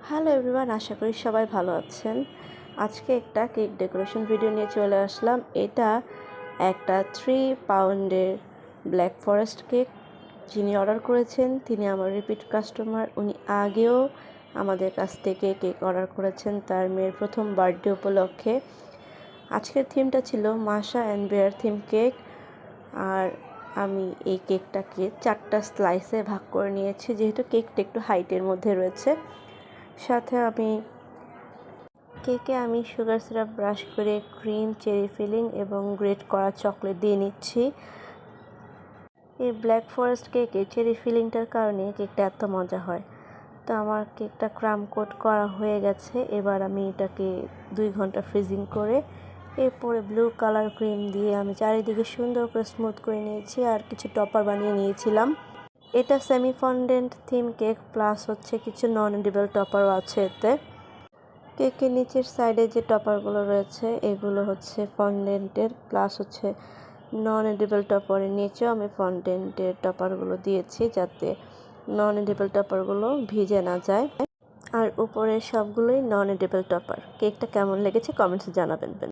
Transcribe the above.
Hello everyone, আশা করি সবাই ভালো আছেন। আজকে একটা কেক ডেকোরেশন ভিডিও নিয়ে চলে আসলাম। এটা একটা 3 পাউন্ডের ব্ল্যাক ফরেস্ট কেক। যিনি অর্ডার করেছেন তিনি আমার রিপিট কাস্টমার। উনি আগেও আমাদের কাছ থেকে কেক অর্ডার করেছেন তার মেয়ের প্রথম বার্থডে উপলক্ষে। আজকের থিমটা ছিল মাশা অ্যান্ড বেয়ার থিম কেক। আর আমি এই কেকটাকে 4টা স্লাইসে ভাগ করে নিয়েছি, যেহেতু কেকটা একটু হাইটের মধ্যে রয়েছে। সাথে কেকে আমি সুগার সিরাপ ব্রাশ করে ক্রিম, চেরি ফিলিং এবং গ্রেট করা চকলেট দিয়ে নিচ্ছি। এই ব্ল্যাক ফরেস্ট কেকে চেরি ফিলিংটার কারণে কেকটা এত মজা হয়। তো আমার কেকটা ক্রাম কোট করা হয়ে গেছে। এবার আমি এটাকে 2 ঘন্টা ফ্রিজিং করে এরপরে ব্লু কালার ক্রিম দিয়ে আমি চারিদিকে সুন্দর করে স্মুথ করে নিয়েছি আর কিছু টপার বানিয়ে নিয়েছিলাম। এটা semi fondant theme cake plus কিছু নন এডিবল টপারও আছে এতে। কেকের নিচের সাইডে যে টপারগুলো রয়েছে এগুলো ফন্ডেন্টের প্লাস নন এডিবল টপারের নিচেও আমি ফন্ডেন্টের টপারগুলো দিয়েছি যাতে নন এডিবল টপারগুলো ভিজে না যায়। আর উপরে সবগুলোই নন এডিবল টপার। কেকটা কেমন লেগেছে কমেন্টসে জানাবেন।